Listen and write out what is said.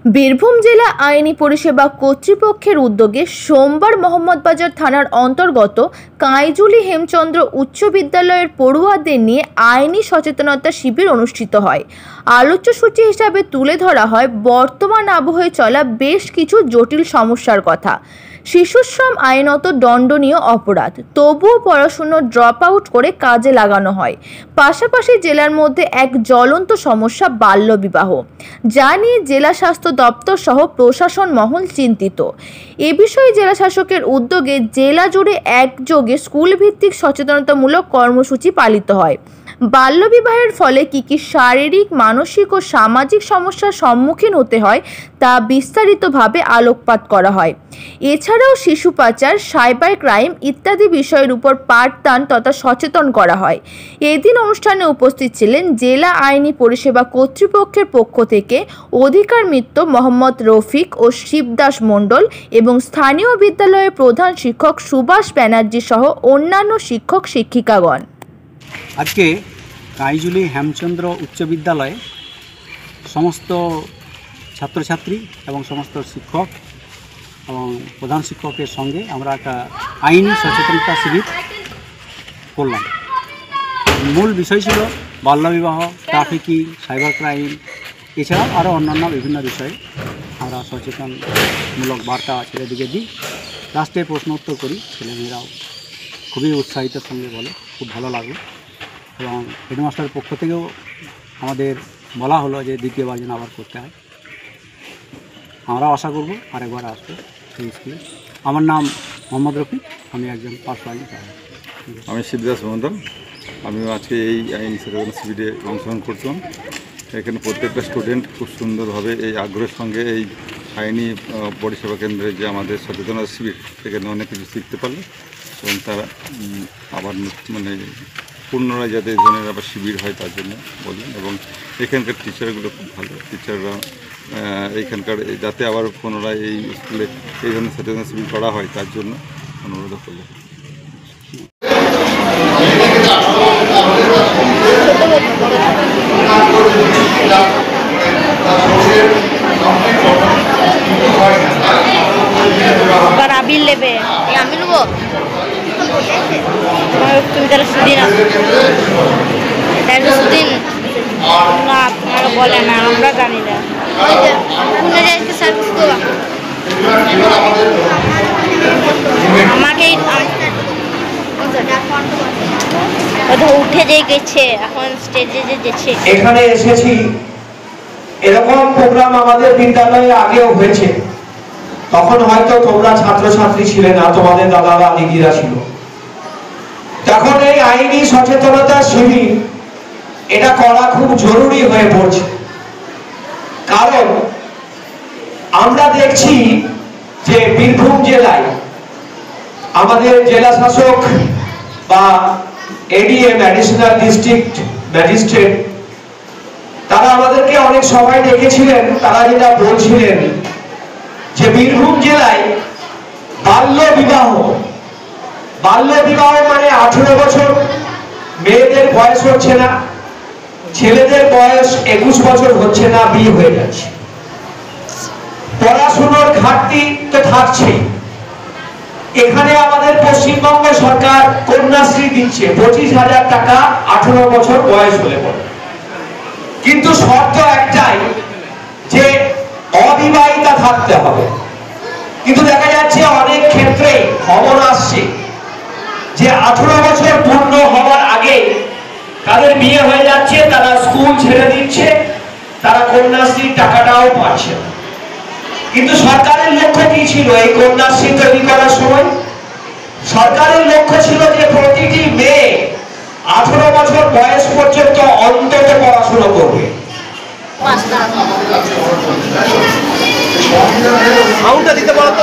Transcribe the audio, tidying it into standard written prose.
বীরভূম জেলা আইনি পরিষেবা কর্তৃপক্ষের উদ্যোগে সোমবার মোহাম্মদবাজার থানার অন্তর্গত কাইজুলি হেমচন্দ্র উচ্চ বিদ্যালয়ের পড়ুয়াদের নিয়ে আইনি সচেতনতা শিবির অনুষ্ঠিত হয়। আলোচ্যসূচি হিসাবে তুলে ধরা হয় বর্তমান আবহে চলা বেশ কিছু জটিল সমস্যার কথা। শিশুশ্রম আইনত দণ্ডনীয় অপরাধ, তবুও পড়াশুনো ড্রপ আউট করে কাজে লাগানো হয়। পাশাপাশি জেলার মধ্যে এক জ্বলন্ত সমস্যা বাল্যবিবাহ, যা নিয়ে জেলা স্বাস্থ্য দপ্তর সহ প্রশাসন মহল চিন্তিত। এ বিষয়ে জেলা শাসকের উদ্যোগে জেলা জুড়ে একযোগে স্কুল ভিত্তিক সচেতনতামূলক কর্মসূচি পালিত হয়। বাল্যবিবাহের ফলে কি শারীরিক, মানসিক ও সামাজিক সমস্যার সম্মুখীন হতে হয় তা বিস্তারিতভাবে আলোকপাত করা হয়। এছাড়াও শিশু পাচার, সাইবার ক্রাইম ইত্যাদি বিষয়ের উপর পাঠদান তথা সচেতন করা হয়। এদিন অনুষ্ঠানে উপস্থিত ছিলেন জেলা আইনি পরিষেবা কর্তৃপক্ষের পক্ষ থেকে অধিকার মিত্র মোহাম্মদ রফিক ও শিবদাস মণ্ডল এবং স্থানীয় বিদ্যালয়ের প্রধান শিক্ষক সুভাষ ব্যানার্জি সহ অন্যান্য শিক্ষক শিক্ষিকাগণ। আজকে কাইজুলি হেমচন্দ্র উচ্চ বিদ্যালয়ে সমস্ত ছাত্রছাত্রী এবং সমস্ত শিক্ষক এবং প্রধান শিক্ষকের সঙ্গে আমরা একটা আইনি সচেতনতা শিবির করলাম। মূল বিষয় ছিল বাল্যবিবাহ, ট্রাফিকিং, সাইবার ক্রাইম, এছাড়াও আরও অন্যান্য বিভিন্ন বিষয়ে আমরা সচেতনমূলক বার্তা ছেলেদিকে দিই। লাস্টে প্রশ্ন উত্তর করি, ছেলেমেয়েরাও খুবই উৎসাহিতের সঙ্গে বলে, খুব ভালো লাগলো। এবং হেডমাস্টারের পক্ষ থেকেও আমাদের বলা হলো যে দ্বিতীয়বার যেন আবার করতে হয়। আমরাও আশা করব আরেকবার আসবো এই স্কুলে। আমার নাম মোহাম্মদ রফিক, আমি একজন পার্শ্ব আইনি সহায়ক। আমি শিবদাস মণ্ডল, আমিও আজকে এই আইনি সচেতন শিবিরে অংশগ্রহণ করতাম। এখানে প্রত্যেকটা স্টুডেন্ট খুব সুন্দরভাবে এই আগ্রহের সঙ্গে এই আইনি পরিষেবা কেন্দ্রে যে আমাদের সচেতনতা শিবির, সেখানে অনেক কিছু শিখতে পারলো এবং তারা আবার মানে পুনরায় যাতে এই ধরনের আবার শিবির হয় তার জন্য বললেন। এবং এখানকার টিচারগুলো খুব ভালো, টিচাররা এইখানকার যাতে আবার পুনরায় এই স্কুলে এই ধরনের সচেতন শিবির করা হয় তার জন্য অনুরোধ করলেন। আবির নেবে, আমি নেবো, তুমি তাহলে সুদিন সুদিন না, আপনারা বলে না, আমরা জানি না। আমাকে উঠে যে গেছে, এখন স্টেজে যে গেছে। এখানে এসেছি, এরকম প্রোগ্রাম আমাদের বিদ্যালয়ে আগেও হয়েছে। তখন হয়তো তোমরা ছাত্রছাত্রী ছিলে না, তোমাদের দাদারা দিদিরা ছিল। তখন এই আইনি সচেতনতা শিবির এটা করা খুব জরুরি হয়ে পড়ছে। কারণ আমরা দেখছি যে বীরভূম জেলায় আমাদের জেলা শাসক বা এডিএম, অ্যাডিশনাল ডিস্ট্রিক্ট ম্যাজিস্ট্রেট, তারা আমাদেরকে অনেক সময় দেখেছিলেন। তারা যেটা বলছিলেন যে বীরভূম জেলায় বাল্যবিবাহ মানে 18 বছর মেয়েদের বয়স হচ্ছে না, ছেলেদের বয়স 21 বছর হচ্ছে না, বিয়ে হয়ে যাচ্ছে। পড়াশোনার ঘাটতি তো থাকছেই। এখানে আমাদের পশ্চিমবঙ্গ সরকার কন্যাশ্রী দিচ্ছে 25,000 টাকা 18 বছর বয়স হলে পরে, কিন্তু শর্ত একটাই যে অবিবাহিতা থাকতে হবে। কিন্তু দেখা যাচ্ছে অনেক ক্ষেত্রে খবর আসছে যে 18 বছর পূর্ণ হওয়ার আগে তাদের বিয়ে হয়ে যাচ্ছে, তারা স্কুল ছেড়ে দিচ্ছে, তারা কন্যাশ্রীর টাকাটাও পাচ্ছে না। কিন্তু সরকারের লক্ষ্য কি ছিল এই কন্যাশ্রী তৈরি করার সময়? সরকারের লক্ষ্য ছিল যে প্রতিটি মেয়ে 18 বছর বয়স পর্যন্ত অন্তত পড়াশোনা করবে। সাউন্ডটা দিতে পারো তো।